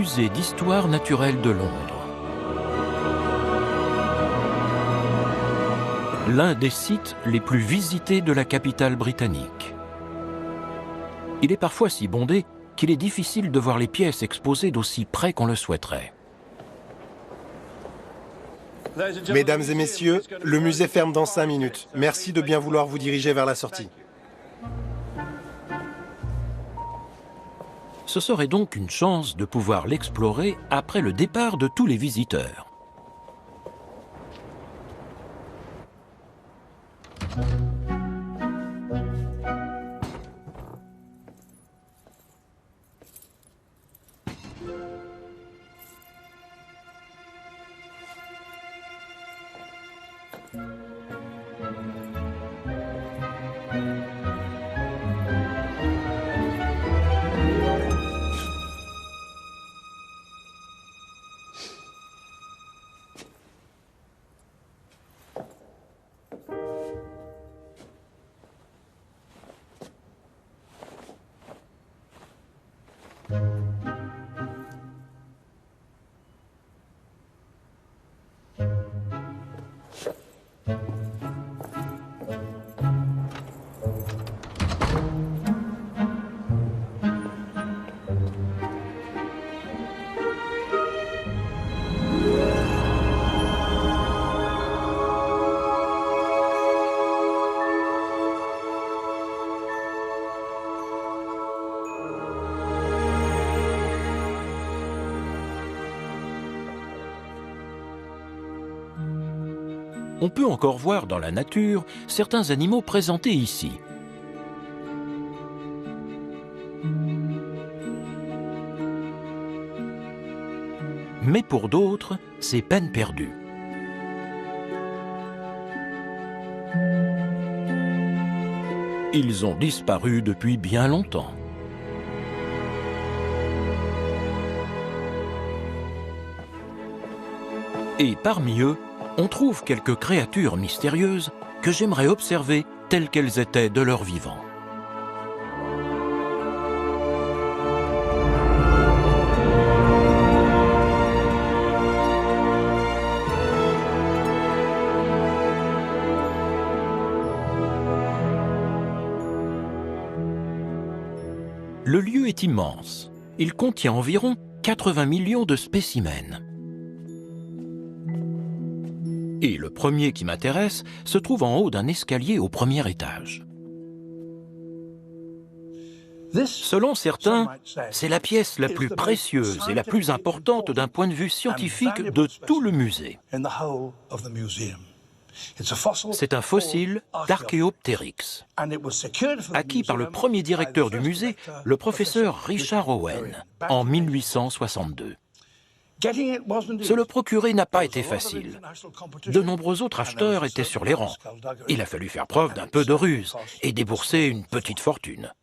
musée d'histoire naturelle de Londres. L'un des sites les plus visités de la capitale britannique. Il est parfois si bondé qu'il est difficile de voir les pièces exposées d'aussi près qu'on le souhaiterait. Mesdames et messieurs, le musée ferme dans 5 minutes. Merci de bien vouloir vous diriger vers la sortie. Ce serait donc une chance de pouvoir l'explorer après le départ de tous les visiteurs. On peut encore voir dans la nature certains animaux présentés ici. Mais pour d'autres, c'est peine perdue. Ils ont disparu depuis bien longtemps. Et parmi eux, on trouve quelques créatures mystérieuses que j'aimerais observer telles qu'elles étaient de leur vivant. Le lieu est immense. Il contient environ 80 millions de spécimens. Et le premier qui m'intéresse se trouve en haut d'un escalier au premier étage. Selon certains, c'est la pièce la plus précieuse et la plus importante d'un point de vue scientifique de tout le musée. C'est un fossile d'Archaeopteryx, acquis par le premier directeur du musée, le professeur Richard Owen, en 1862. Se le procurer n'a pas été facile. De nombreux autres acheteurs étaient sur les rangs. Il a fallu faire preuve d'un peu de ruse et débourser une petite fortune.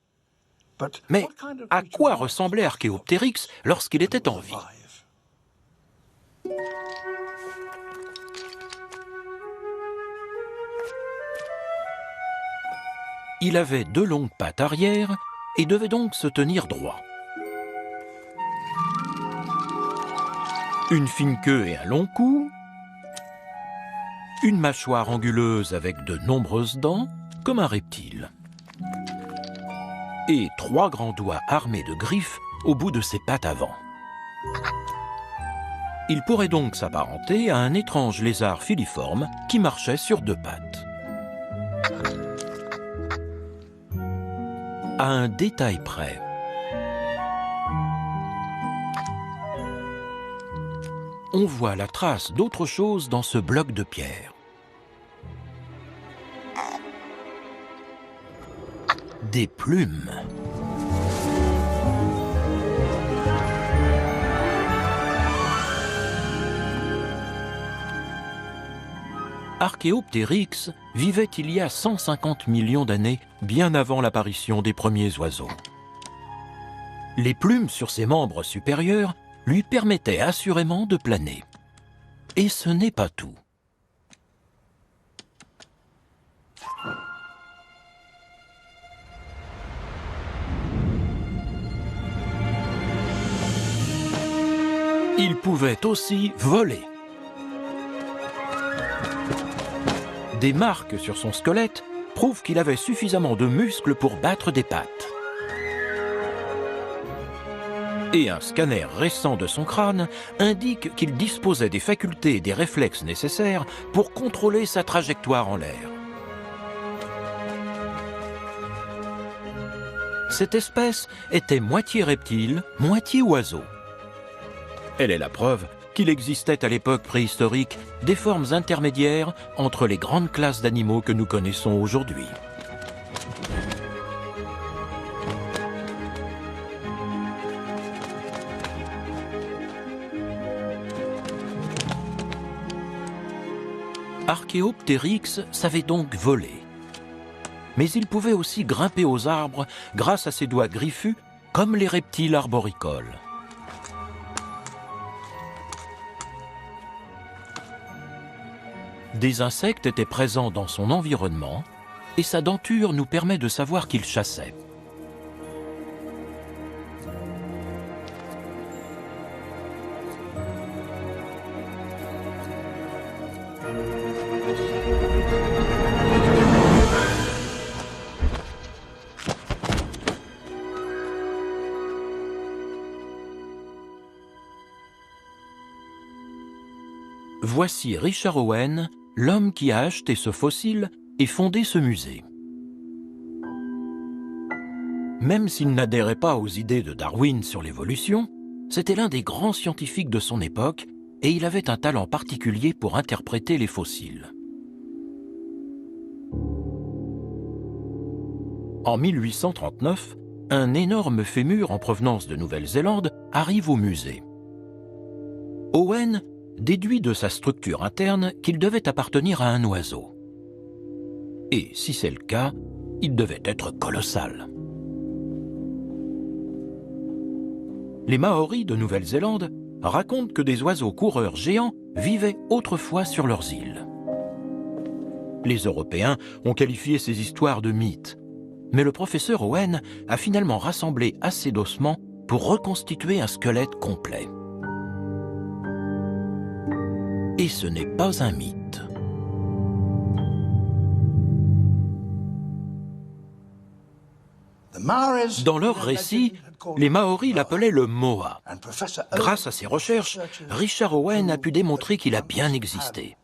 Mais à quoi ressemblait Archaeopteryx lorsqu'il était en vie? Il avait 2 longues pattes arrière et devait donc se tenir droit. Une fine queue et un long cou, une mâchoire anguleuse avec de nombreuses dents, comme un reptile, et 3 grands doigts armés de griffes au bout de ses pattes avant. Il pourrait donc s'apparenter à un étrange lézard filiforme qui marchait sur 2 pattes. À un détail près, on voit la trace d'autre chose dans ce bloc de pierre. Des plumes. Archaeopteryx vivait il y a 150 millions d'années, bien avant l'apparition des premiers oiseaux. Les plumes sur ses membres supérieurs lui permettait assurément de planer. Et ce n'est pas tout. Il pouvait aussi voler. Des marques sur son squelette prouvent qu'il avait suffisamment de muscles pour battre des pattes. Et un scanner récent de son crâne indique qu'il disposait des facultés et des réflexes nécessaires pour contrôler sa trajectoire en l'air. Cette espèce était moitié reptile, moitié oiseau. Elle est la preuve qu'il existait à l'époque préhistorique des formes intermédiaires entre les grandes classes d'animaux que nous connaissons aujourd'hui. Archaeopteryx savait donc voler. Mais il pouvait aussi grimper aux arbres grâce à ses doigts griffus, comme les reptiles arboricoles. Des insectes étaient présents dans son environnement et sa denture nous permet de savoir qu'il chassait. Voici Richard Owen, l'homme qui a acheté ce fossile et fondé ce musée. Même s'il n'adhérait pas aux idées de Darwin sur l'évolution, c'était l'un des grands scientifiques de son époque et il avait un talent particulier pour interpréter les fossiles. En 1839, un énorme fémur en provenance de Nouvelle-Zélande arrive au musée. Owen déduit de sa structure interne qu'il devait appartenir à un oiseau. Et si c'est le cas, il devait être colossal. Les Maoris de Nouvelle-Zélande racontent que des oiseaux coureurs géants vivaient autrefois sur leurs îles. Les Européens ont qualifié ces histoires de mythes, mais le professeur Owen a finalement rassemblé assez d'ossements pour reconstituer un squelette complet. Et ce n'est pas un mythe. Dans leur récit, les Maoris l'appelaient le moa. Grâce à ses recherches, Richard Owen a pu démontrer qu'il a bien existé.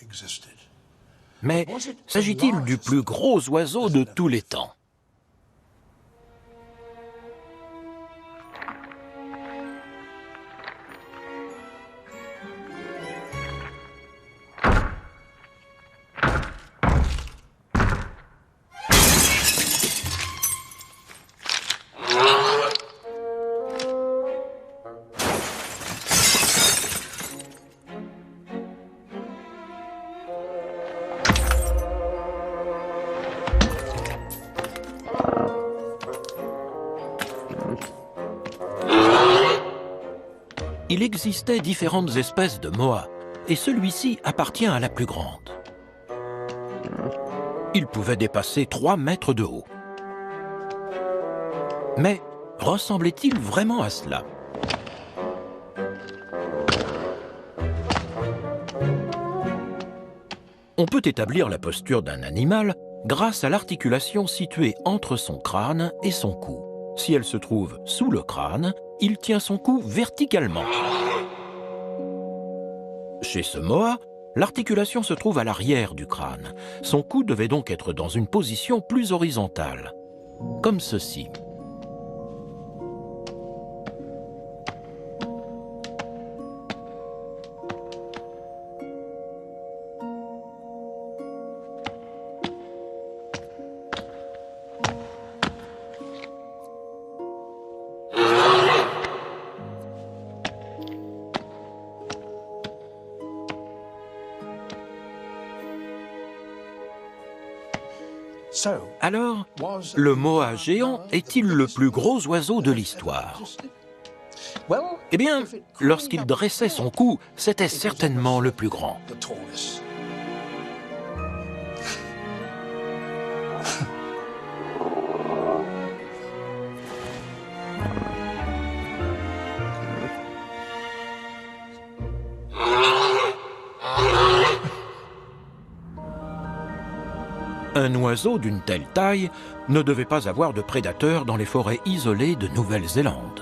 Mais s'agit-il du plus gros oiseau de tous les temps ? Il existait différentes espèces de moas, et celui-ci appartient à la plus grande. Il pouvait dépasser 3 mètres de haut. Mais ressemblait-il vraiment à cela ? On peut établir la posture d'un animal grâce à l'articulation située entre son crâne et son cou. Si elle se trouve sous le crâne, il tient son cou verticalement. Chez ce moa, l'articulation se trouve à l'arrière du crâne. Son cou devait donc être dans une position plus horizontale, comme ceci. Alors, le moa géant est-il le plus gros oiseau de l'histoire ? Eh bien, lorsqu'il dressait son cou, c'était certainement le plus grand. Un oiseau d'une telle taille ne devait pas avoir de prédateurs dans les forêts isolées de Nouvelle-Zélande.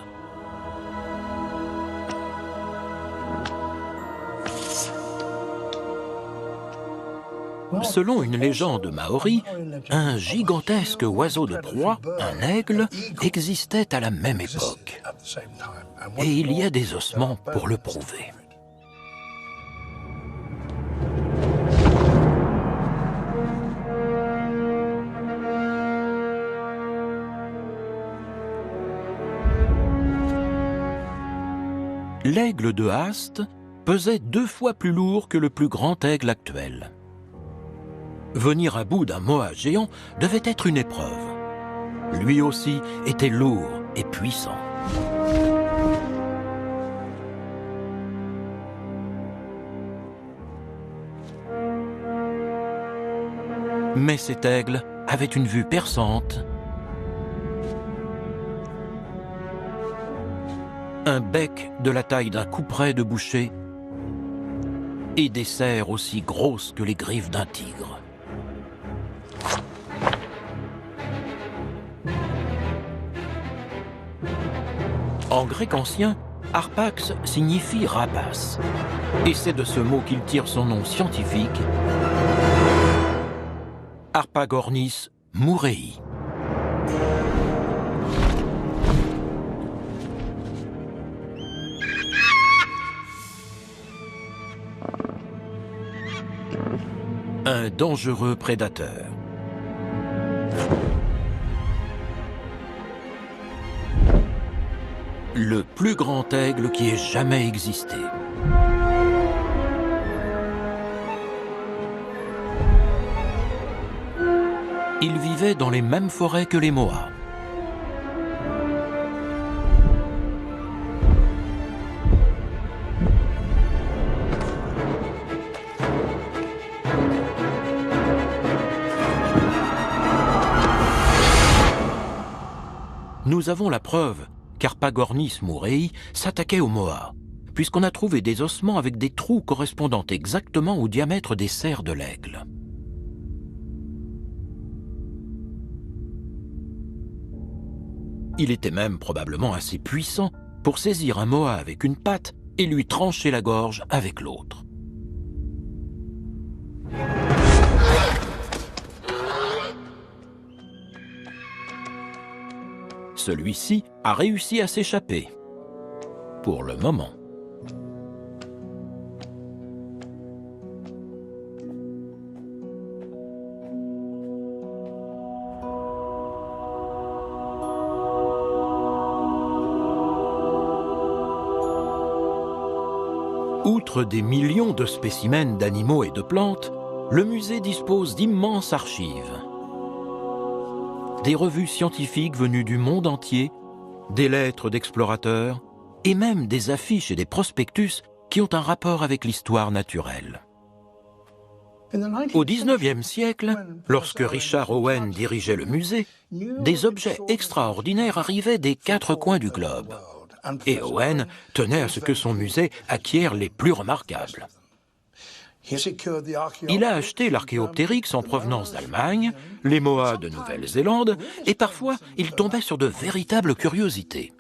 Selon une légende maori, un gigantesque oiseau de proie, un aigle, existait à la même époque. Et il y a des ossements pour le prouver. L'aigle de Haast pesait 2 fois plus lourd que le plus grand aigle actuel. Venir à bout d'un moa géant devait être une épreuve. Lui aussi était lourd et puissant. Mais cet aigle avait une vue perçante, un bec de la taille d'un couperet de boucher et des serres aussi grosses que les griffes d'un tigre. En grec ancien, Harpax signifie rapace, et c'est de ce mot qu'il tire son nom scientifique, Harpagornis moorei. Un dangereux prédateur. Le plus grand aigle qui ait jamais existé. Il vivait dans les mêmes forêts que les moas. Nous avons la preuve qu'Harpagornis moorei s'attaquait aux moas, puisqu'on a trouvé des ossements avec des trous correspondant exactement au diamètre des serres de l'aigle. Il était même probablement assez puissant pour saisir un moa avec une patte et lui trancher la gorge avec l'autre. Celui-ci a réussi à s'échapper, pour le moment. Outre des millions de spécimens d'animaux et de plantes, le musée dispose d'immenses archives. Des revues scientifiques venues du monde entier, des lettres d'explorateurs et même des affiches et des prospectus qui ont un rapport avec l'histoire naturelle. Au XIXe siècle, lorsque Richard Owen dirigeait le musée, des objets extraordinaires arrivaient des 4 coins du globe. Et Owen tenait à ce que son musée acquiert les plus remarquables. Il a acheté l'Archéoptérix en provenance d'Allemagne, les moas de Nouvelle-Zélande, et parfois il tombait sur de véritables curiosités.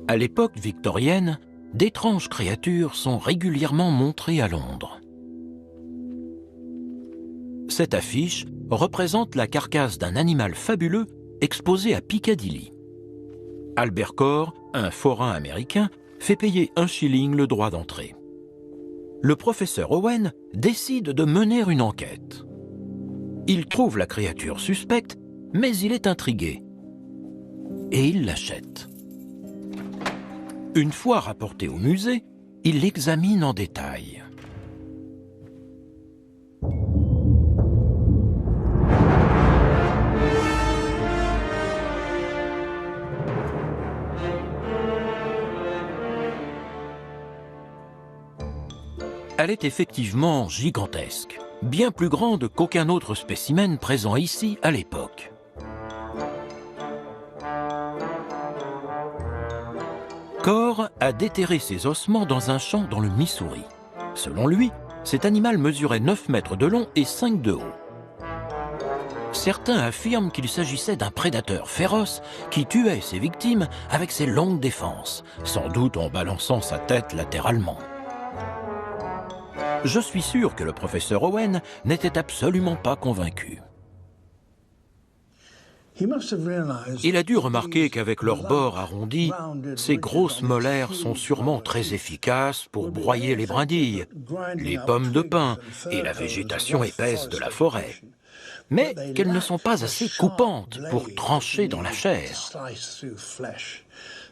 À l'époque victorienne, d'étranges créatures sont régulièrement montrées à Londres. Cette affiche représente la carcasse d'un animal fabuleux exposé à Piccadilly. Albert Corr, un forain américain, fait payer 1 shilling le droit d'entrée. Le professeur Owen décide de mener une enquête. Il trouve la créature suspecte, mais il est intrigué. Et il l'achète. Une fois rapporté au musée, il l'examine en détail. Elle est effectivement gigantesque, bien plus grande qu'aucun autre spécimen présent ici à l'époque. Corr a déterré ses ossements dans un champ dans le Missouri. Selon lui, cet animal mesurait 9 mètres de long et 5 de haut. Certains affirment qu'il s'agissait d'un prédateur féroce qui tuait ses victimes avec ses longues défenses, sans doute en balançant sa tête latéralement. Je suis sûr que le professeur Owen n'était absolument pas convaincu. Il a dû remarquer qu'avec leur bord arrondi, ces grosses molaires sont sûrement très efficaces pour broyer les brindilles, les pommes de pin et la végétation épaisse de la forêt, mais qu'elles ne sont pas assez coupantes pour trancher dans la chair.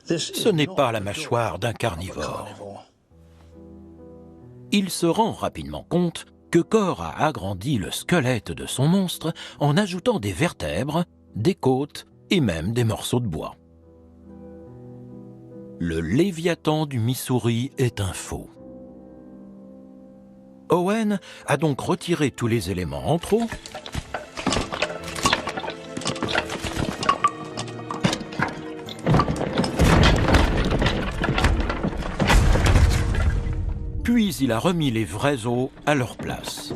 Ce n'est pas la mâchoire d'un carnivore. Il se rend rapidement compte que Core a agrandi le squelette de son monstre en ajoutant des vertèbres, des côtes et même des morceaux de bois. Le Léviathan du Missouri est un faux. Owen a donc retiré tous les éléments en trop puis il a remis les vrais os à leur place.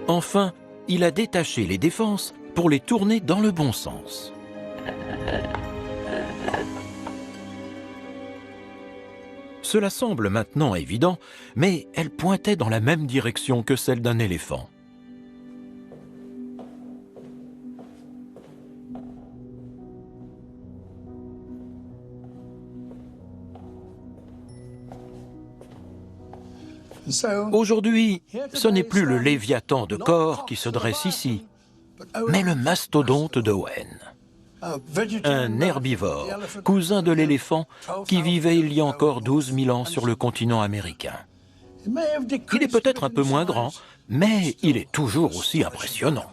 Enfin, il a détaché les défenses pour les tourner dans le bon sens. Cela semble maintenant évident, mais elle pointait dans la même direction que celle d'un éléphant. Aujourd'hui, ce n'est plus le Léviathan de Core qui se dresse ici, mais le mastodonte d'Owen. Un herbivore, cousin de l'éléphant, qui vivait il y a encore 12 000 ans sur le continent américain. Il est peut-être un peu moins grand, mais il est toujours aussi impressionnant.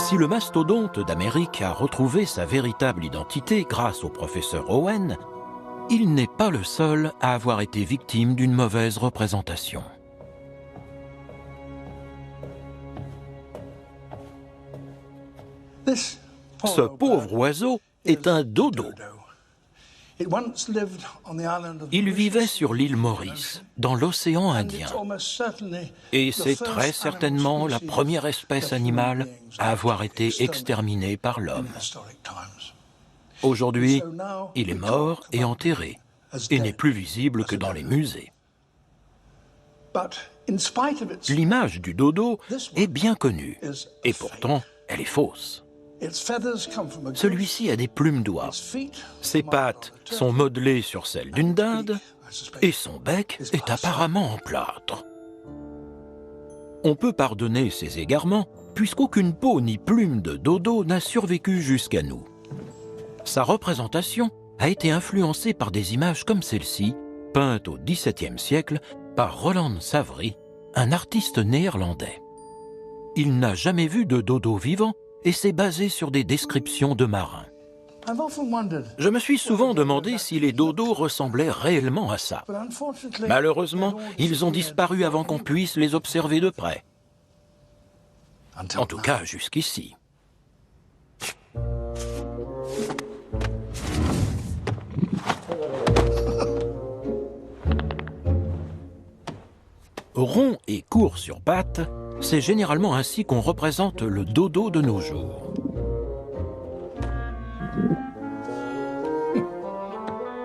Si le mastodonte d'Amérique a retrouvé sa véritable identité grâce au professeur Owen, il n'est pas le seul à avoir été victime d'une mauvaise représentation. Ce pauvre oiseau est un dodo. Il vivait sur l'île Maurice, dans l'océan Indien. Et c'est très certainement la première espèce animale à avoir été exterminée par l'homme. Aujourd'hui, il est mort et enterré, et n'est plus visible que dans les musées. L'image du dodo est bien connue, et pourtant, elle est fausse. Celui-ci a des plumes d'oie. Ses pattes sont modelées sur celles d'une dinde et son bec est apparemment en plâtre. On peut pardonner ces égarements puisqu'aucune peau ni plume de dodo n'a survécu jusqu'à nous. Sa représentation a été influencée par des images comme celle-ci, peintes au XVIIe siècle par Roland Savery, un artiste néerlandais. Il n'a jamais vu de dodo vivant et s'est basé sur des descriptions de marins. Je me suis souvent demandé si les dodos ressemblaient réellement à ça. Malheureusement, ils ont disparu avant qu'on puisse les observer de près. En tout cas, jusqu'ici. Rond et court sur pattes, c'est généralement ainsi qu'on représente le dodo de nos jours.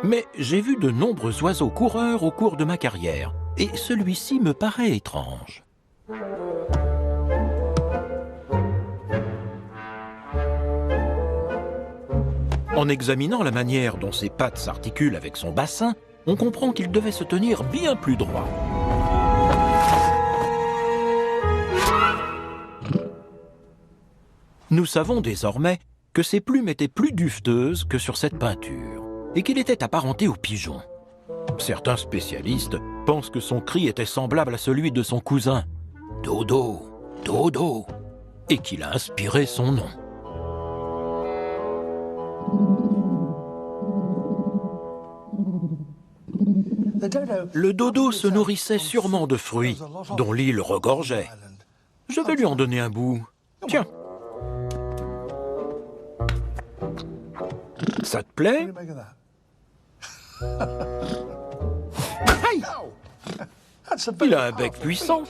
Mais j'ai vu de nombreux oiseaux coureurs au cours de ma carrière, et celui-ci me paraît étrange. En examinant la manière dont ses pattes s'articulent avec son bassin, on comprend qu'il devait se tenir bien plus droit. Nous savons désormais que ses plumes étaient plus duveteuses que sur cette peinture et qu'il était apparenté au pigeon. Certains spécialistes pensent que son cri était semblable à celui de son cousin « Dodo, Dodo » et qu'il a inspiré son nom. Le dodo se nourrissait sûrement de fruits dont l'île regorgeait. Je vais lui en donner un bout. Tiens. Ça te plaît? Aïe! Il a un bec puissant.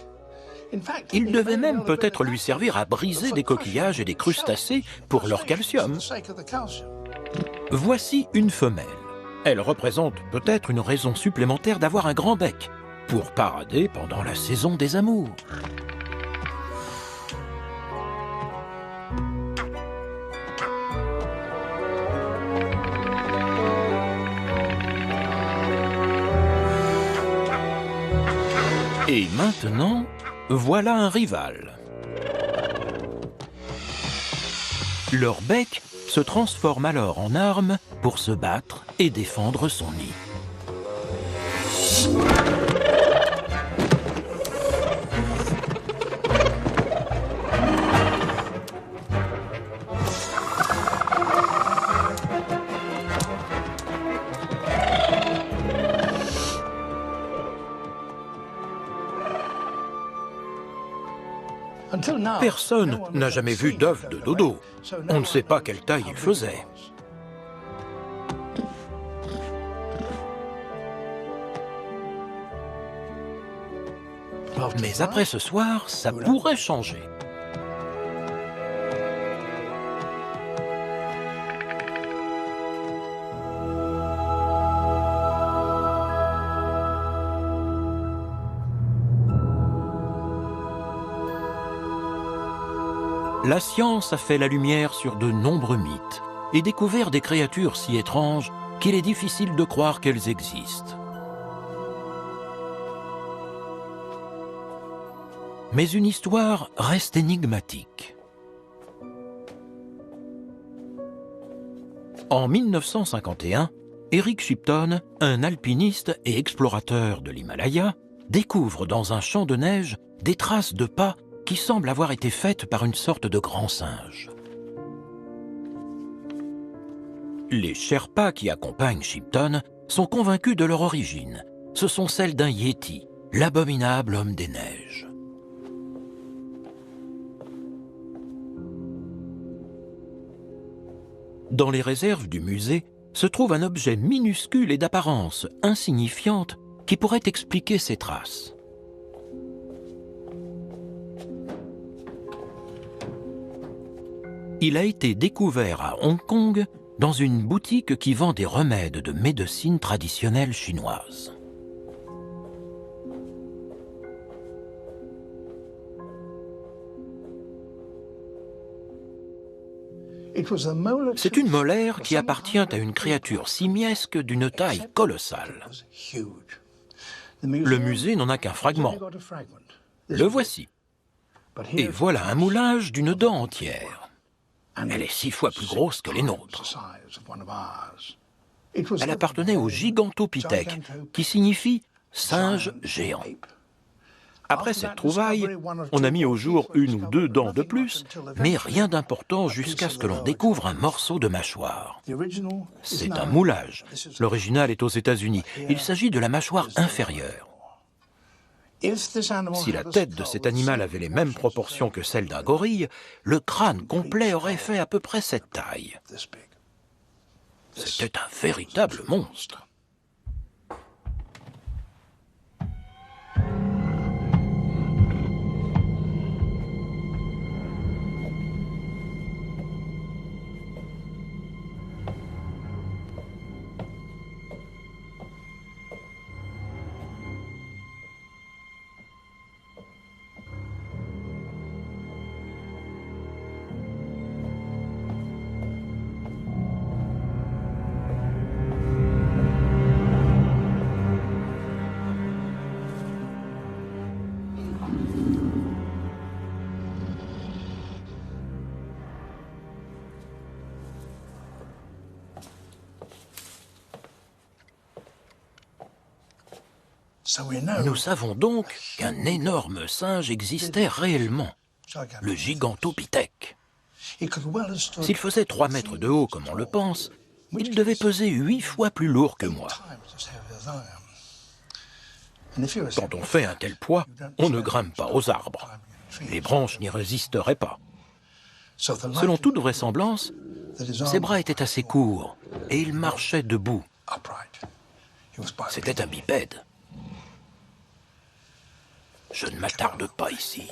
Il devait même peut-être lui servir à briser des coquillages et des crustacés pour leur calcium. Voici une femelle. Elle représente peut-être une raison supplémentaire d'avoir un grand bec, pour parader pendant la saison des amours. Et maintenant, voilà un rival. Leur bec se transforme alors en arme pour se battre et défendre son nid. Personne n'a jamais vu d'œuf de dodo. On ne sait pas quelle taille il faisait. Mais après ce soir, ça pourrait changer. La science a fait la lumière sur de nombreux mythes et découvert des créatures si étranges qu'il est difficile de croire qu'elles existent. Mais une histoire reste énigmatique. En 1951, Eric Shipton, un alpiniste et explorateur de l'Himalaya, découvre dans un champ de neige des traces de pas qui semblent avoir été faites par une sorte de grand singe. Les Sherpas qui accompagnent Shipton sont convaincus de leur origine. Ce sont celles d'un Yéti, l'abominable homme des neiges. Dans les réserves du musée se trouve un objet minuscule et d'apparence insignifiante qui pourrait expliquer ces traces. Il a été découvert à Hong Kong dans une boutique qui vend des remèdes de médecine traditionnelle chinoise. C'est une molaire qui appartient à une créature simiesque d'une taille colossale. Le musée n'en a qu'un fragment. Le voici. Et voilà un moulage d'une dent entière. Elle est 6 fois plus grosse que les nôtres. Elle appartenait au Gigantopithèque, qui signifie singe géant. Après cette trouvaille, on a mis au jour 1 ou 2 dents de plus, mais rien d'important jusqu'à ce que l'on découvre un morceau de mâchoire. C'est un moulage. L'original est aux États-Unis. Il s'agit de la mâchoire inférieure. Si la tête de cet animal avait les mêmes proportions que celle d'un gorille, le crâne complet aurait fait à peu près cette taille. C'était un véritable monstre. Nous savons donc qu'un énorme singe existait réellement, le Gigantopithèque. S'il faisait 3 mètres de haut comme on le pense, il devait peser 8 fois plus lourd que moi. Quand on fait un tel poids, on ne grimpe pas aux arbres. Les branches n'y résisteraient pas. Selon toute vraisemblance, ses bras étaient assez courts et il marchait debout. C'était un bipède. Je ne m'attarde pas ici.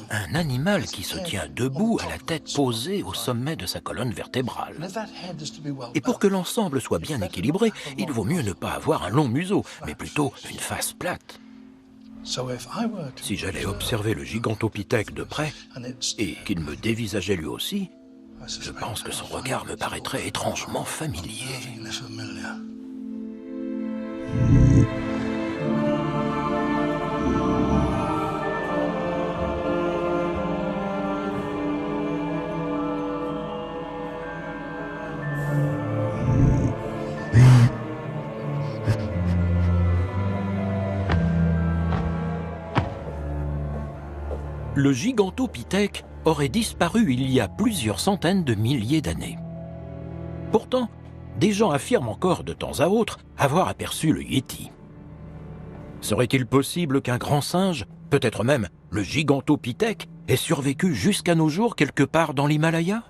Un animal qui se tient debout à la tête posée au sommet de sa colonne vertébrale. Et pour que l'ensemble soit bien équilibré, il vaut mieux ne pas avoir un long museau, mais plutôt une face plate. Si j'allais observer le gigantopithèque de près, et qu'il me dévisageait lui aussi, je pense que son regard me paraîtrait étrangement familier. Le gigantopithèque aurait disparu il y a plusieurs centaines de milliers d'années. Pourtant, des gens affirment encore de temps à autre avoir aperçu le Yéti. Serait-il possible qu'un grand singe, peut-être même le gigantopithèque, ait survécu jusqu'à nos jours quelque part dans l'Himalaya ?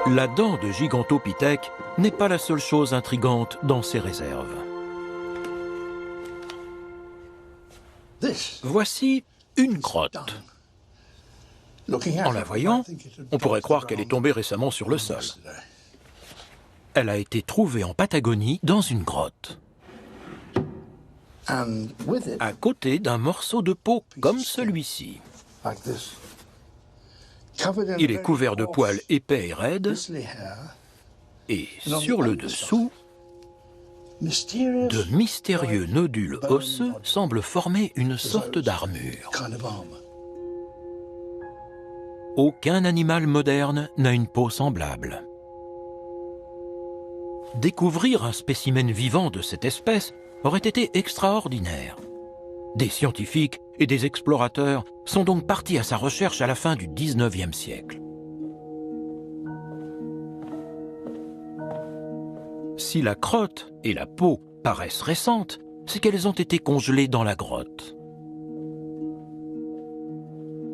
La dent de gigantopithèque n'est pas la seule chose intrigante dans ces réserves. Voici une grotte. En la voyant, on pourrait croire qu'elle est tombée récemment sur le sol. Elle a été trouvée en Patagonie dans une grotte, à côté d'un morceau de peau comme celui-ci. Il est couvert de poils épais et raides, et sur le dessous, de mystérieux nodules osseux semblent former une sorte d'armure. Aucun animal moderne n'a une peau semblable. Découvrir un spécimen vivant de cette espèce aurait été extraordinaire. Des scientifiques et des explorateurs sont donc partis à sa recherche à la fin du XIXe siècle. Si la crotte et la peau paraissent récentes, c'est qu'elles ont été congelées dans la grotte.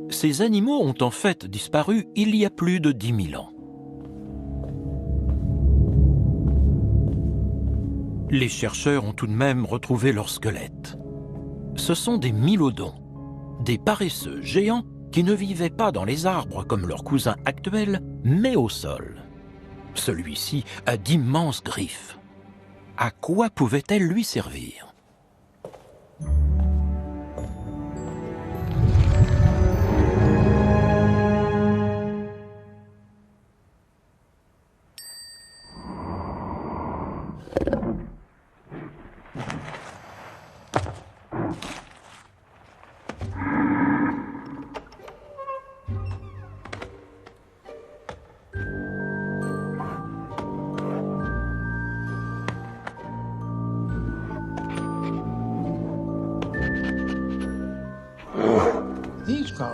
Ces animaux ont en fait disparu il y a plus de 10 000 ans. Les chercheurs ont tout de même retrouvé leur squelette. Ce sont des mylodons, des paresseux géants qui ne vivaient pas dans les arbres comme leurs cousins actuels, mais au sol. Celui-ci a d'immenses griffes. À quoi pouvaient-elles lui servir ?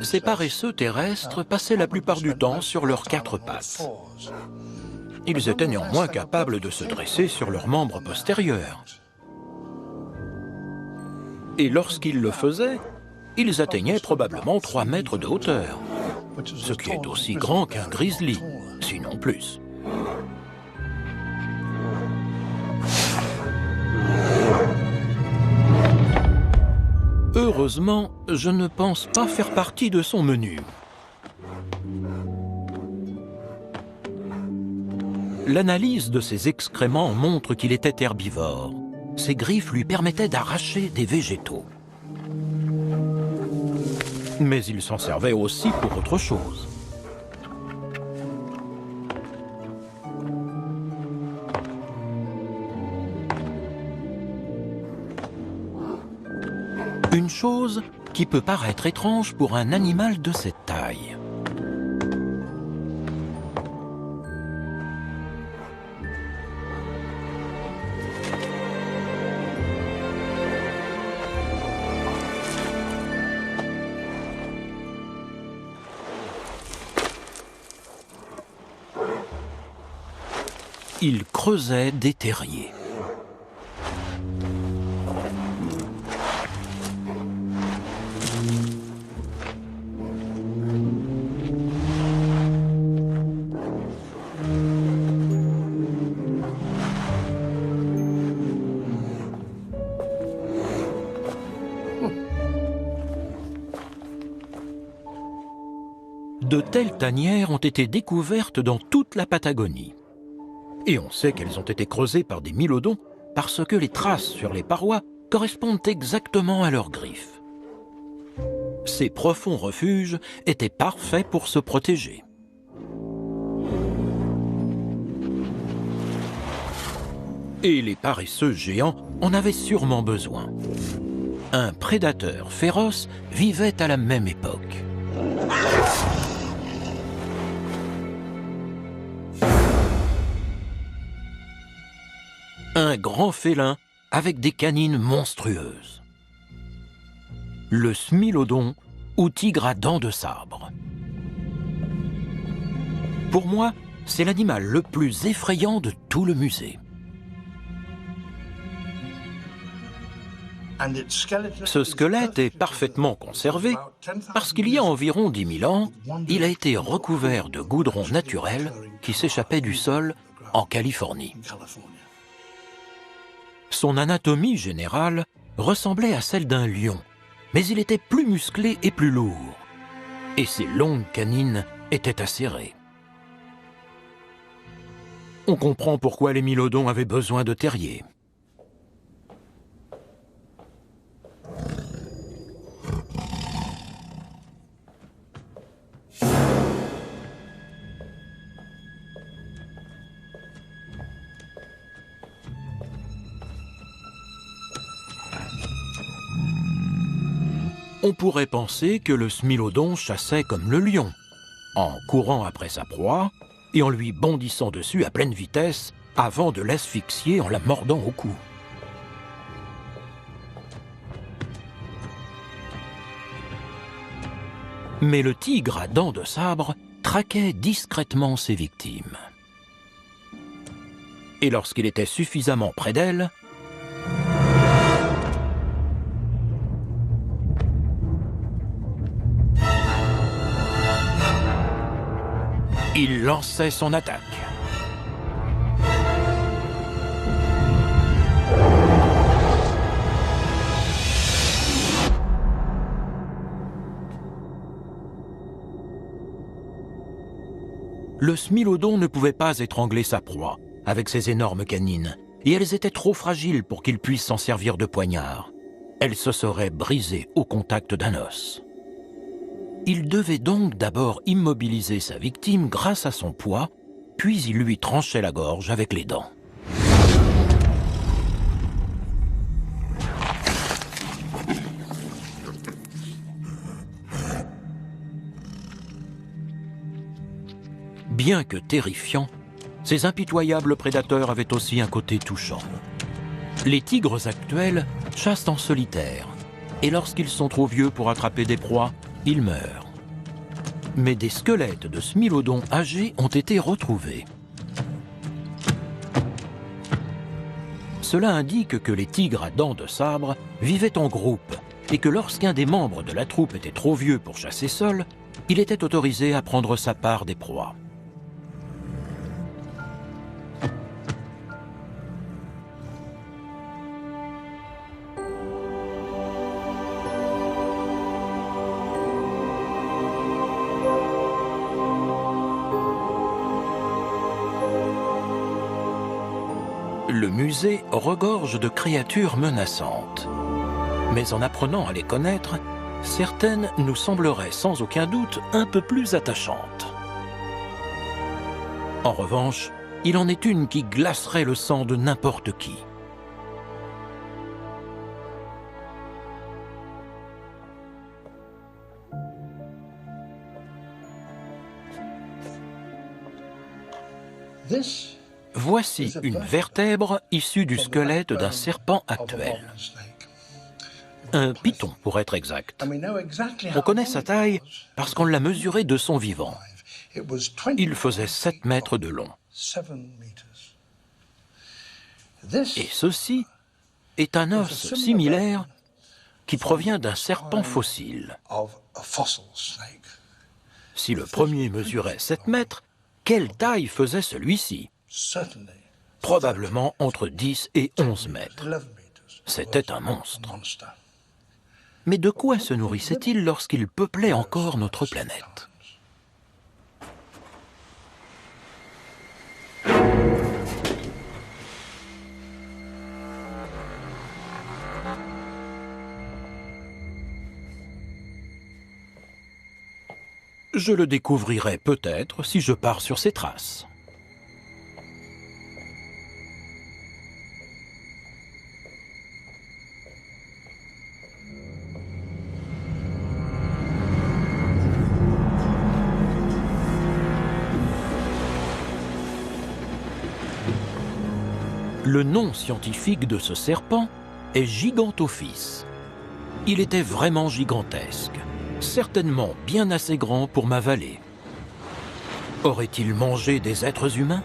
Ces paresseux terrestres passaient la plupart du temps sur leurs 4 pattes. Ils étaient néanmoins capables de se dresser sur leurs membres postérieurs. Et lorsqu'ils le faisaient, ils atteignaient probablement 3 mètres de hauteur, ce qui est aussi grand qu'un grizzly, sinon plus. Heureusement, je ne pense pas faire partie de son menu. L'analyse de ses excréments montre qu'il était herbivore. Ses griffes lui permettaient d'arracher des végétaux. Mais il s'en servait aussi pour autre chose. chose qui peut paraître étrange pour un animal de cette taille. Il creusait des terriers. De telles tanières ont été découvertes dans toute la Patagonie. Et on sait qu'elles ont été creusées par des mylodons parce que les traces sur les parois correspondent exactement à leurs griffes. Ces profonds refuges étaient parfaits pour se protéger. Et les paresseux géants en avaient sûrement besoin. Un prédateur féroce vivait à la même époque. Un grand félin avec des canines monstrueuses. Le smilodon ou tigre à dents de sabre. Pour moi, c'est l'animal le plus effrayant de tout le musée. Ce squelette est parfaitement conservé parce qu'il y a environ 10 000 ans, il a été recouvert de goudron naturel qui s'échappait du sol en Californie. Son anatomie générale ressemblait à celle d'un lion, mais il était plus musclé et plus lourd, et ses longues canines étaient acérées. On comprend pourquoi les mylodons avaient besoin de terriers. On pourrait penser que le smilodon chassait comme le lion, en courant après sa proie et en lui bondissant dessus à pleine vitesse avant de l'asphyxier en la mordant au cou. Mais le tigre à dents de sabre traquait discrètement ses victimes. Et lorsqu'il était suffisamment près d'elle, il lançait son attaque. Le smilodon ne pouvait pas étrangler sa proie avec ses énormes canines, et elles étaient trop fragiles pour qu'il puisse s'en servir de poignard. Elles se seraient brisées au contact d'un os. Il devait donc d'abord immobiliser sa victime grâce à son poids, puis il lui tranchait la gorge avec les dents. Bien que terrifiants, ces impitoyables prédateurs avaient aussi un côté touchant. Les tigres actuels chassent en solitaire, et lorsqu'ils sont trop vieux pour attraper des proies, ils meurent. Mais des squelettes de smilodons âgés ont été retrouvés. Cela indique que les tigres à dents de sabre vivaient en groupe et que lorsqu'un des membres de la troupe était trop vieux pour chasser seul, il était autorisé à prendre sa part des proies. Le musée regorge de créatures menaçantes. Mais en apprenant à les connaître, certaines nous sembleraient sans aucun doute un peu plus attachantes. En revanche, il en est une qui glacerait le sang de n'importe qui. Voici une vertèbre issue du squelette d'un serpent actuel. Un python, pour être exact. On connaît sa taille parce qu'on l'a mesuré de son vivant. Il faisait 7 mètres de long. Et ceci est un os similaire qui provient d'un serpent fossile. Si le premier mesurait 7 mètres, quelle taille faisait celui-ci? Probablement entre 10 et 11 mètres. C'était un monstre. Mais de quoi se nourrissait-il lorsqu'il peuplait encore notre planète? Je le découvrirai peut-être si je pars sur ses traces. Le nom scientifique de ce serpent est Gigantophis. Il était vraiment gigantesque, certainement bien assez grand pour m'avaler. Aurait-il mangé des êtres humains?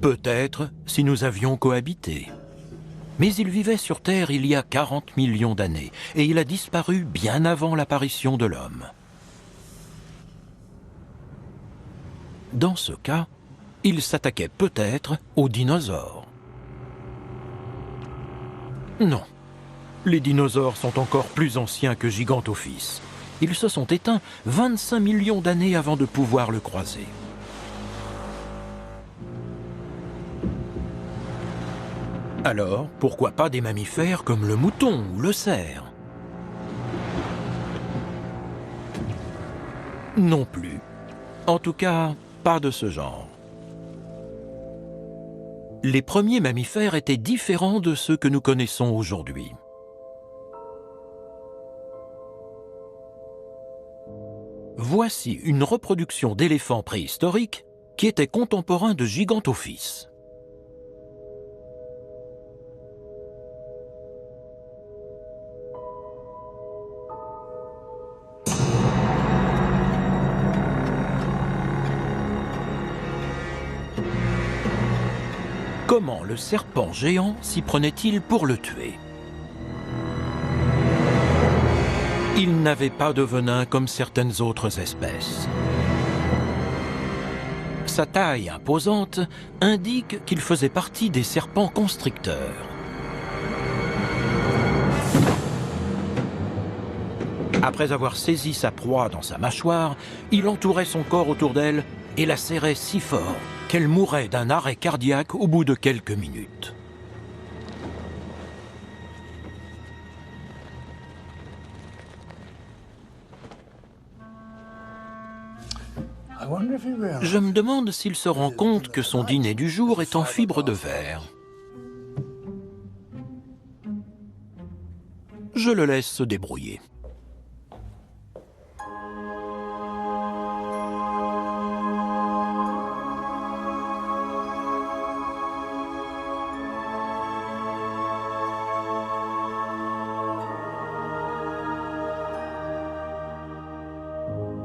Peut-être si nous avions cohabité. Mais il vivait sur Terre il y a 40 millions d'années, et il a disparu bien avant l'apparition de l'homme. Dans ce cas, il s'attaquait peut-être aux dinosaures. Non, les dinosaures sont encore plus anciens que Gigantophis. Ils se sont éteints 25 millions d'années avant de pouvoir le croiser. Alors, pourquoi pas des mammifères comme le mouton ou le cerf? Non plus. En tout cas, pas de ce genre. Les premiers mammifères étaient différents de ceux que nous connaissons aujourd'hui. Voici une reproduction d'éléphants préhistoriques qui étaient contemporains de Gigantophis. Comment le serpent géant s'y prenait-il pour le tuer? Il n'avait pas de venin comme certaines autres espèces. Sa taille imposante indique qu'il faisait partie des serpents constricteurs. Après avoir saisi sa proie dans sa mâchoire, il entourait son corps autour d'elle et la serrait si fort qu'elle mourait d'un arrêt cardiaque au bout de quelques minutes. Je me demande s'il se rend compte que son dîner du jour est en fibre de verre. Je le laisse se débrouiller.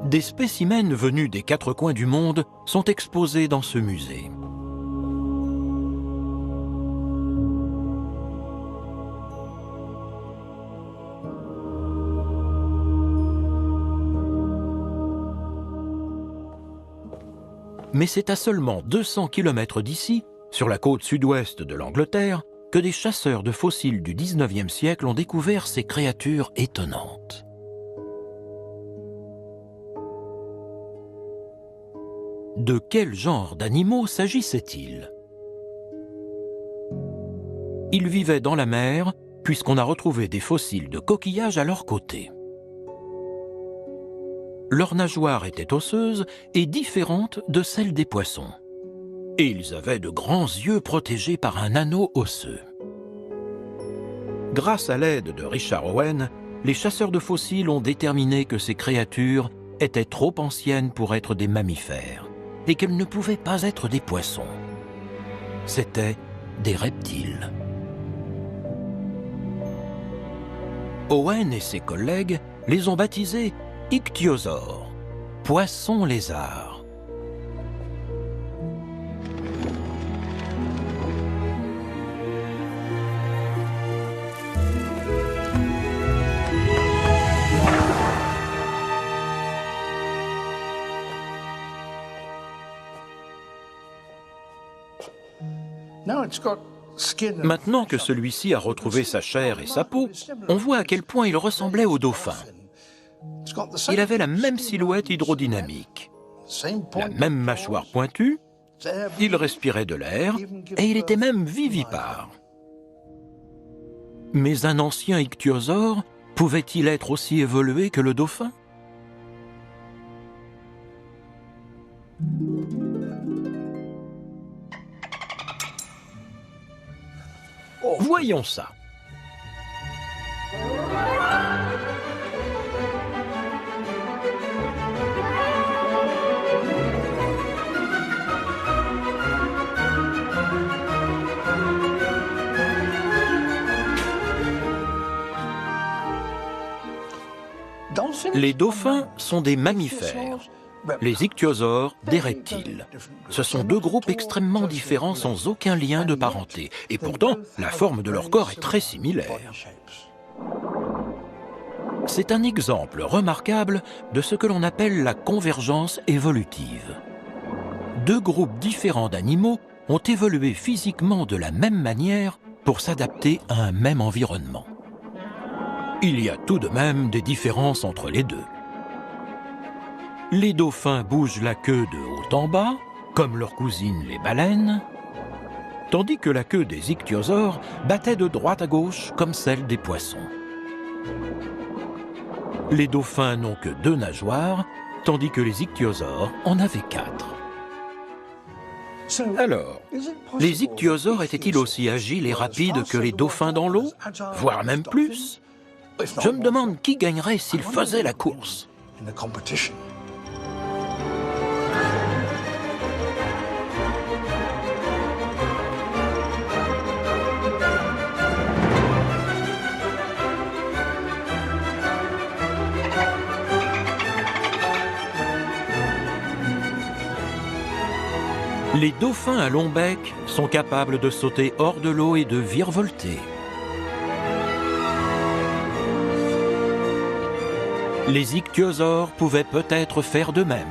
Des spécimens venus des 4 coins du monde sont exposés dans ce musée. Mais c'est à seulement 200 km d'ici, sur la côte sud-ouest de l'Angleterre, que des chasseurs de fossiles du 19e siècle ont découvert ces créatures étonnantes. De quel genre d'animaux s'agissait-il? Ils vivaient dans la mer, puisqu'on a retrouvé des fossiles de coquillages à leur côté. Leurs nageoires étaient osseuses et différentes de celles des poissons. Et ils avaient de grands yeux protégés par un anneau osseux. Grâce à l'aide de Richard Owen, les chasseurs de fossiles ont déterminé que ces créatures étaient trop anciennes pour être des mammifères et qu'elles ne pouvaient pas être des poissons. C'étaient des reptiles. Owen et ses collègues les ont baptisés ichthyosaures, poissons-lézards. Maintenant que celui-ci a retrouvé sa chair et sa peau, on voit à quel point il ressemblait au dauphin. Il avait la même silhouette hydrodynamique, la même mâchoire pointue, il respirait de l'air et il était même vivipare. Mais un ancien ichthyosaure pouvait-il être aussi évolué que le dauphin ? Voyons ça. Les dauphins sont des mammifères, les ichthyosaures des reptiles. Ce sont deux groupes extrêmement différents sans aucun lien de parenté. Et pourtant, la forme de leur corps est très similaire. C'est un exemple remarquable de ce que l'on appelle la convergence évolutive. Deux groupes différents d'animaux ont évolué physiquement de la même manière pour s'adapter à un même environnement. Il y a tout de même des différences entre les deux. Les dauphins bougent la queue de haut en bas, comme leurs cousines les baleines, tandis que la queue des ichthyosaures battait de droite à gauche comme celle des poissons. Les dauphins n'ont que 2 nageoires, tandis que les ichthyosaures en avaient 4. Alors, les ichthyosaures étaient-ils aussi agiles et rapides que les dauphins dans l'eau, voire même plus ? Je me demande qui gagnerait s'ils faisaient la course. Les dauphins à long bec sont capables de sauter hors de l'eau et de virevolter. Les ichthyosaures pouvaient peut-être faire de même.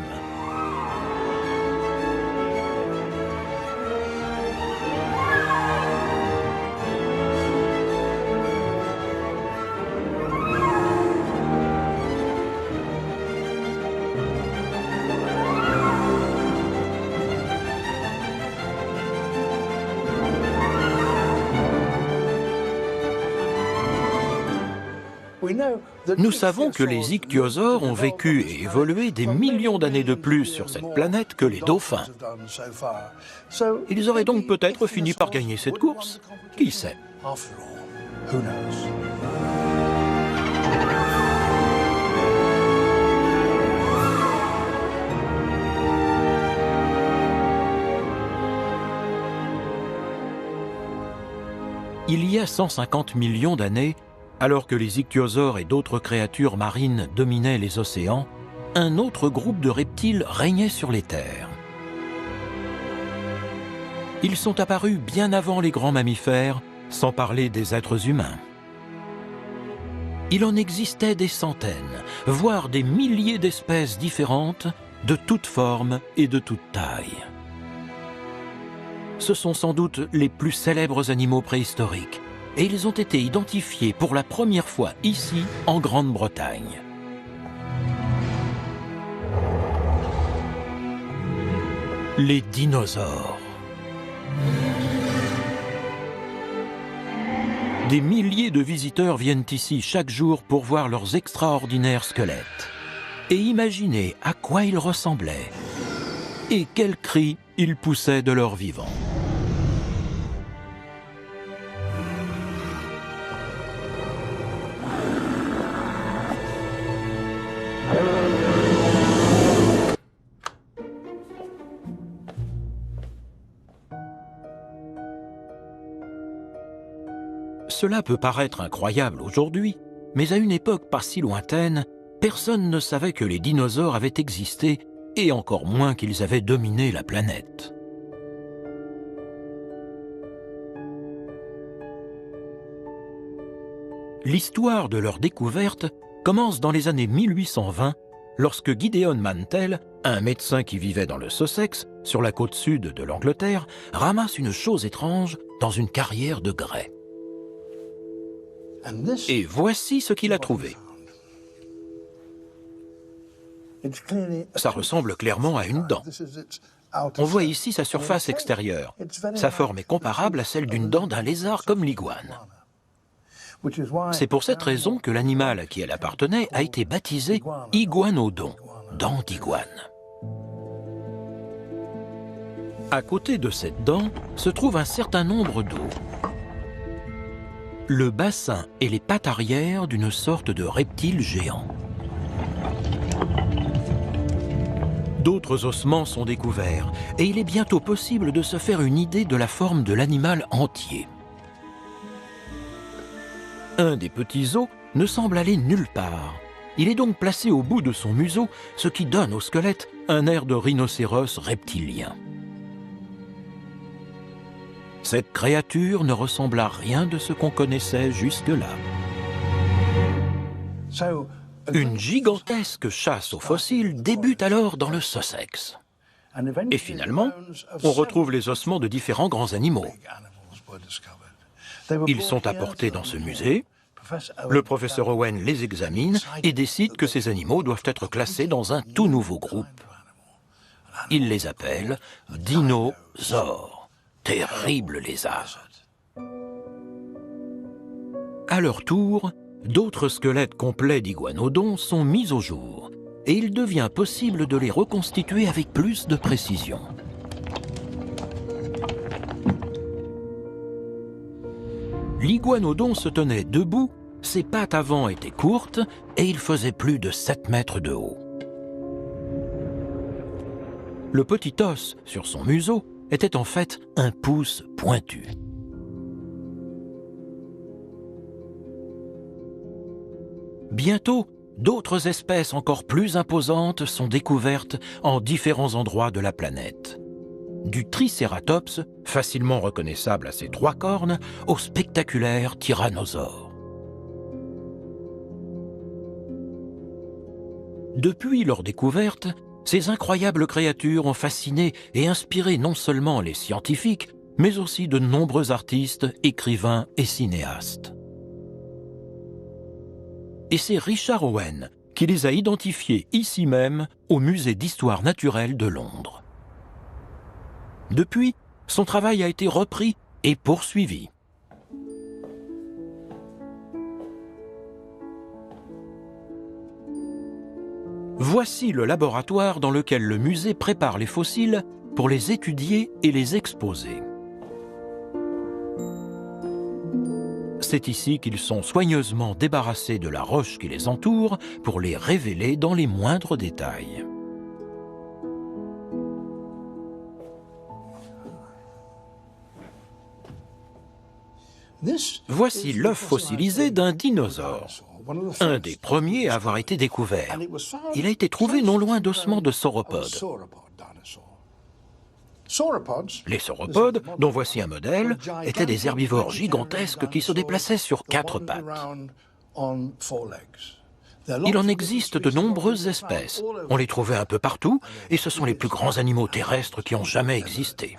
Nous savons que les ichthyosaures ont vécu et évolué des millions d'années de plus sur cette planète que les dauphins. Ils auraient donc peut-être fini par gagner cette course. Qui sait ? Il y a 150 millions d'années, alors que les ichthyosaures et d'autres créatures marines dominaient les océans, un autre groupe de reptiles régnait sur les terres. Ils sont apparus bien avant les grands mammifères, sans parler des êtres humains. Il en existait des centaines, voire des milliers d'espèces différentes, de toutes formes et de toutes tailles. Ce sont sans doute les plus célèbres animaux préhistoriques, et ils ont été identifiés pour la première fois ici, en Grande-Bretagne. Les dinosaures. Des milliers de visiteurs viennent ici chaque jour pour voir leurs extraordinaires squelettes et imaginer à quoi ils ressemblaient et quels cris ils poussaient de leur vivant. Cela peut paraître incroyable aujourd'hui, mais à une époque pas si lointaine, personne ne savait que les dinosaures avaient existé et encore moins qu'ils avaient dominé la planète. L'histoire de leur découverte commence dans les années 1820, lorsque Gideon Mantell, un médecin qui vivait dans le Sussex, sur la côte sud de l'Angleterre, ramasse une chose étrange dans une carrière de grès. Et voici ce qu'il a trouvé. Ça ressemble clairement à une dent. On voit ici sa surface extérieure. Sa forme est comparable à celle d'une dent d'un lézard comme l'iguane. C'est pour cette raison que l'animal à qui elle appartenait a été baptisé iguanodon, dent d'iguane. À côté de cette dent se trouve un certain nombre d'os. Le bassin et les pattes arrière d'une sorte de reptile géant. D'autres ossements sont découverts et il est bientôt possible de se faire une idée de la forme de l'animal entier. Un des petits os ne semble aller nulle part. Il est donc placé au bout de son museau, ce qui donne au squelette un air de rhinocéros reptilien. Cette créature ne ressemble à rien de ce qu'on connaissait jusque-là. Une gigantesque chasse aux fossiles débute alors dans le Sussex. Et finalement, on retrouve les ossements de différents grands animaux. Ils sont apportés dans ce musée. Le professeur Owen les examine et décide que ces animaux doivent être classés dans un tout nouveau groupe. Il les appelle dinosaures. Terribles lézards. À leur tour, d'autres squelettes complets d'iguanodons sont mis au jour et il devient possible de les reconstituer avec plus de précision. L'iguanodon se tenait debout, ses pattes avant étaient courtes et il faisait plus de 7 mètres de haut. Le petit os sur son museau était en fait un pouce pointu. Bientôt, d'autres espèces encore plus imposantes sont découvertes en différents endroits de la planète. Du Tricératops, facilement reconnaissable à ses 3 cornes, au spectaculaire tyrannosaure. Depuis leur découverte, ces incroyables créatures ont fasciné et inspiré non seulement les scientifiques, mais aussi de nombreux artistes, écrivains et cinéastes. Et c'est Richard Owen qui les a identifiés ici même au Musée d'histoire naturelle de Londres. Depuis, son travail a été repris et poursuivi. Voici le laboratoire dans lequel le musée prépare les fossiles pour les étudier et les exposer. C'est ici qu'ils sont soigneusement débarrassés de la roche qui les entoure pour les révéler dans les moindres détails. Voici l'œuf fossilisé d'un dinosaure, un des premiers à avoir été découvert. Il a été trouvé non loin d'ossements de sauropodes. Les sauropodes, dont voici un modèle, étaient des herbivores gigantesques qui se déplaçaient sur 4 pattes. Il en existe de nombreuses espèces. On les trouvait un peu partout, et ce sont les plus grands animaux terrestres qui ont jamais existé.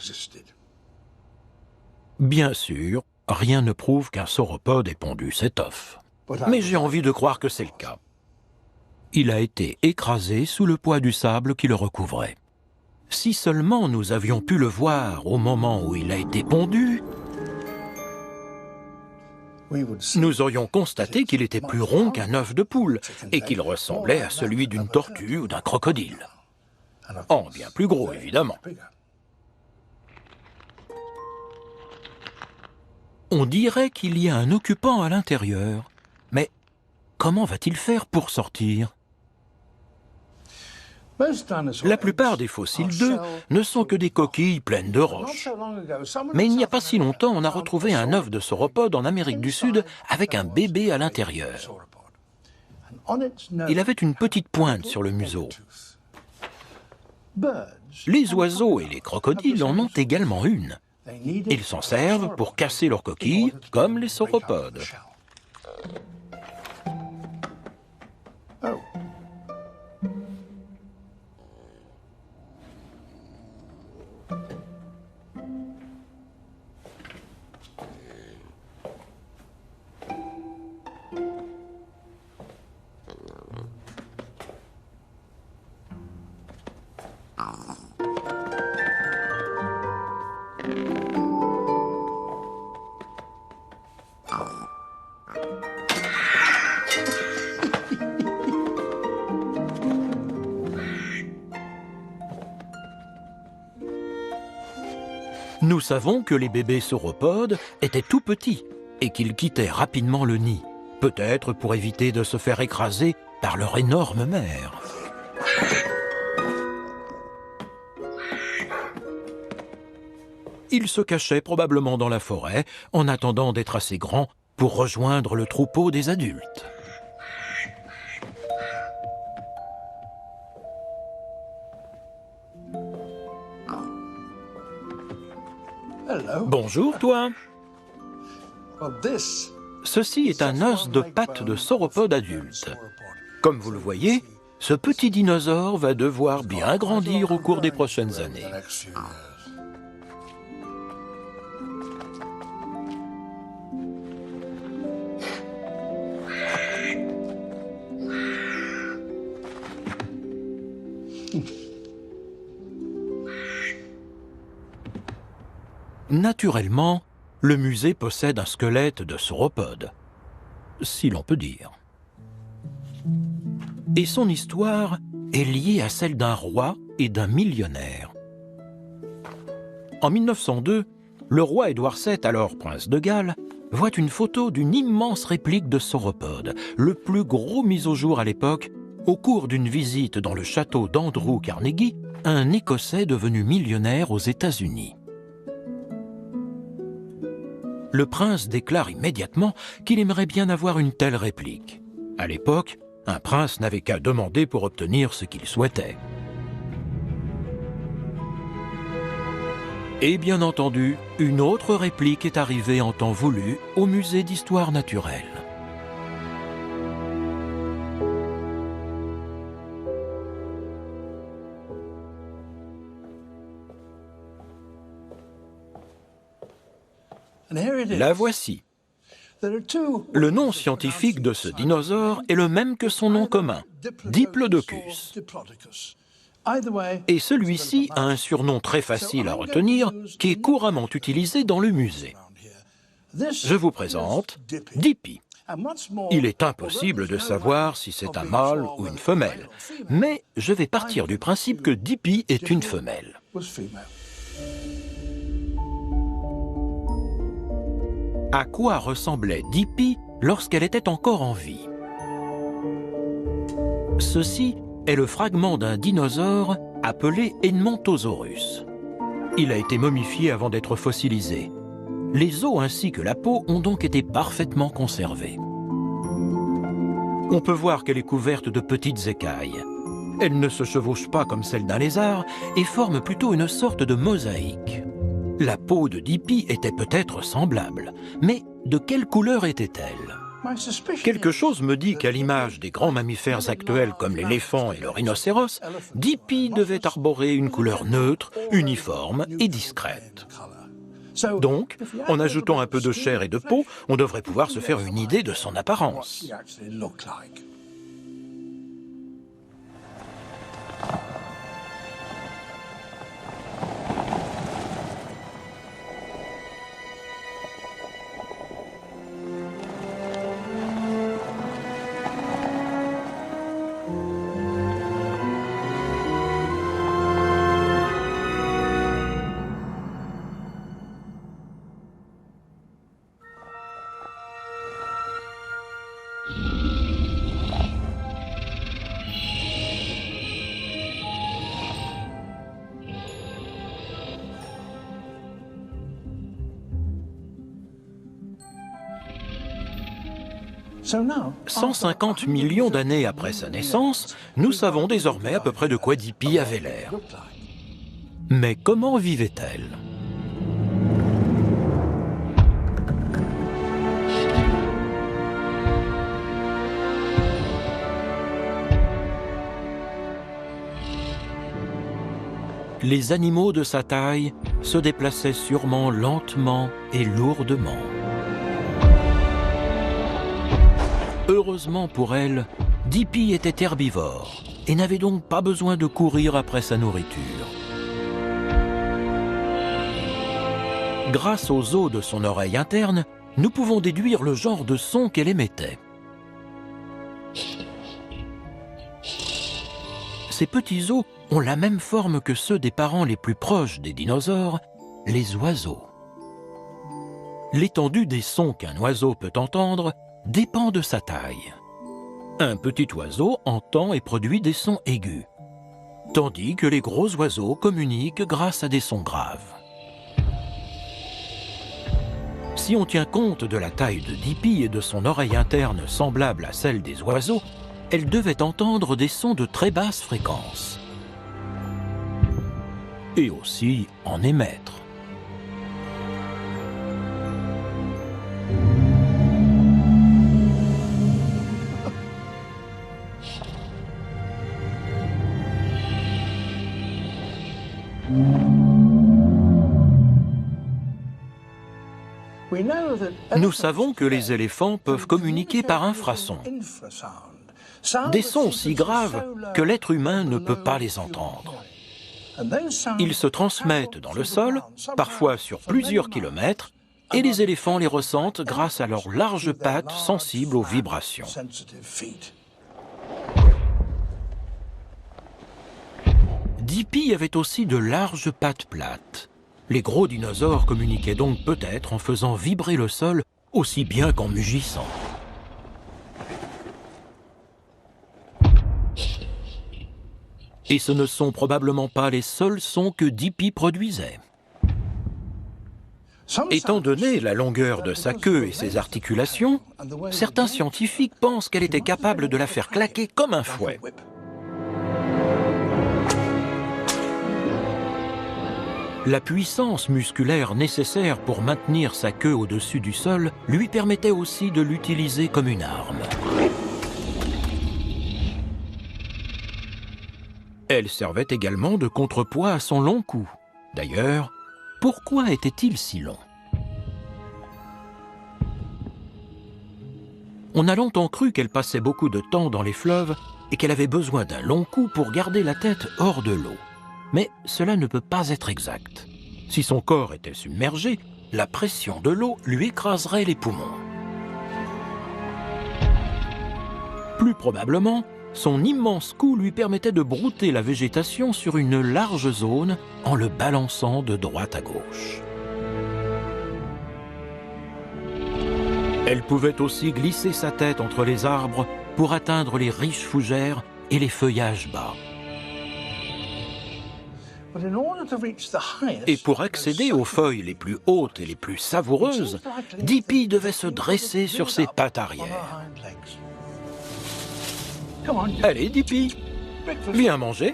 Bien sûr, rien ne prouve qu'un sauropode ait pondu cet œuf. Mais j'ai envie de croire que c'est le cas. Il a été écrasé sous le poids du sable qui le recouvrait. Si seulement nous avions pu le voir au moment où il a été pondu, nous aurions constaté qu'il était plus rond qu'un œuf de poule et qu'il ressemblait à celui d'une tortue ou d'un crocodile. En bien plus gros, évidemment. On dirait qu'il y a un occupant à l'intérieur. Mais comment va-t-il faire pour sortir? La plupart des fossiles d'œufs ne sont que des coquilles pleines de roches. Mais il n'y a pas si longtemps, on a retrouvé un œuf de sauropode en Amérique du Sud avec un bébé à l'intérieur. Il avait une petite pointe sur le museau. Les oiseaux et les crocodiles en ont également une. Ils s'en servent pour casser leurs coquilles, comme les sauropodes. Nous savons que les bébés sauropodes étaient tout petits et qu'ils quittaient rapidement le nid, peut-être pour éviter de se faire écraser par leur énorme mère. Ils se cachaient probablement dans la forêt en attendant d'être assez grands pour rejoindre le troupeau des adultes. Bonjour, toi. Ceci est un os de patte de sauropode adulte. Comme vous le voyez, ce petit dinosaure va devoir bien grandir au cours des prochaines années. Naturellement, le musée possède un squelette de sauropode, si l'on peut dire. Et son histoire est liée à celle d'un roi et d'un millionnaire. En 1902, le roi Édouard VII, alors prince de Galles, voit une photo d'une immense réplique de sauropode, le plus gros mis au jour à l'époque, au cours d'une visite dans le château d'Andrew Carnegie, un Écossais devenu millionnaire aux États-Unis. Le prince déclare immédiatement qu'il aimerait bien avoir une telle réplique. À l'époque, un prince n'avait qu'à demander pour obtenir ce qu'il souhaitait. Et bien entendu, une autre réplique est arrivée en temps voulu au musée d'histoire naturelle. La voici. Le nom scientifique de ce dinosaure est le même que son nom commun, Diplodocus. Et celui-ci a un surnom très facile à retenir qui est couramment utilisé dans le musée. Je vous présente Dippy. Il est impossible de savoir si c'est un mâle ou une femelle, mais je vais partir du principe que Dippy est une femelle. À quoi ressemblait Dippy lorsqu'elle était encore en vie? Ceci est le fragment d'un dinosaure appelé Edmontosaurus. Il a été momifié avant d'être fossilisé. Les os ainsi que la peau ont donc été parfaitement conservés. On peut voir qu'elle est couverte de petites écailles. Elle ne se chevauche pas comme celle d'un lézard et forme plutôt une sorte de mosaïque. La peau de Dippy était peut-être semblable, mais de quelle couleur était-elle? Quelque chose me dit qu'à l'image des grands mammifères actuels comme l'éléphant et le rhinocéros, Dippy devait arborer une couleur neutre, uniforme et discrète. Donc, en ajoutant un peu de chair et de peau, on devrait pouvoir se faire une idée de son apparence. 150 millions d'années après sa naissance, nous savons désormais à peu près de quoi Dippy avait l'air. Mais comment vivait-elle ? Les animaux de sa taille se déplaçaient sûrement lentement et lourdement. Heureusement pour elle, Dippy était herbivore et n'avait donc pas besoin de courir après sa nourriture. Grâce aux os de son oreille interne, nous pouvons déduire le genre de son qu'elle émettait. Ces petits os ont la même forme que ceux des parents les plus proches des dinosaures, les oiseaux. L'étendue des sons qu'un oiseau peut entendre dépend de sa taille. Un petit oiseau entend et produit des sons aigus, tandis que les gros oiseaux communiquent grâce à des sons graves. Si on tient compte de la taille de Dippy et de son oreille interne semblable à celle des oiseaux, elle devait entendre des sons de très basse fréquence. Et aussi en émettre. Nous savons que les éléphants peuvent communiquer par infrasons. Des sons si graves que l'être humain ne peut pas les entendre. Ils se transmettent dans le sol, parfois sur plusieurs kilomètres, et les éléphants les ressentent grâce à leurs larges pattes sensibles aux vibrations. Dippy avait aussi de larges pattes plates. Les gros dinosaures communiquaient donc peut-être en faisant vibrer le sol aussi bien qu'en mugissant. Et ce ne sont probablement pas les seuls sons que Dippy produisait. Étant donné la longueur de sa queue et ses articulations, certains scientifiques pensent qu'elle était capable de la faire claquer comme un fouet. La puissance musculaire nécessaire pour maintenir sa queue au-dessus du sol lui permettait aussi de l'utiliser comme une arme. Elle servait également de contrepoids à son long cou. D'ailleurs, pourquoi était-il si long ? On a longtemps cru qu'elle passait beaucoup de temps dans les fleuves et qu'elle avait besoin d'un long cou pour garder la tête hors de l'eau. Mais cela ne peut pas être exact. Si son corps était submergé, la pression de l'eau lui écraserait les poumons. Plus probablement, son immense cou lui permettait de brouter la végétation sur une large zone en le balançant de droite à gauche. Elle pouvait aussi glisser sa tête entre les arbres pour atteindre les riches fougères et les feuillages bas. Et pour accéder aux feuilles les plus hautes et les plus savoureuses, Dippy devait se dresser sur ses pattes arrière. Allez, Dippy, viens manger.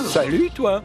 Salut, toi.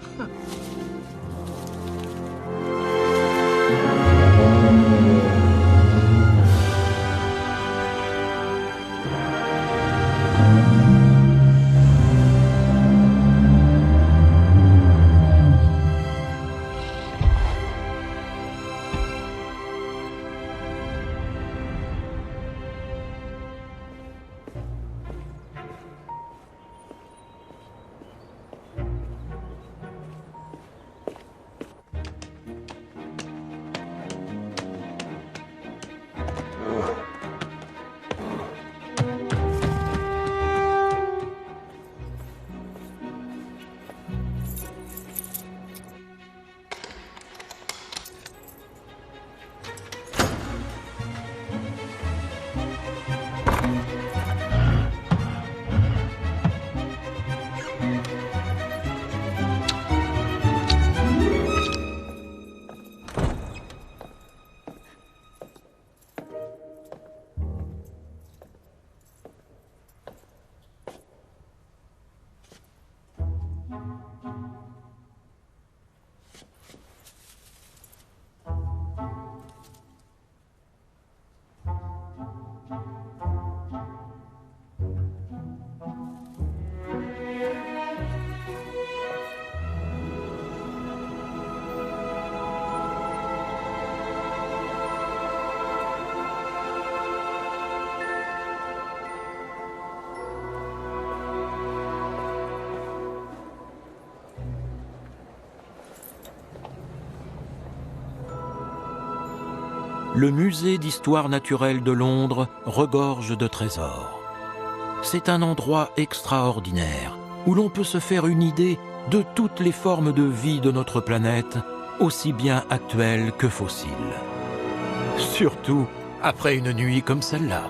le musée d'histoire naturelle de Londres regorge de trésors. C'est un endroit extraordinaire où l'on peut se faire une idée de toutes les formes de vie de notre planète, aussi bien actuelles que fossiles. Surtout après une nuit comme celle-là.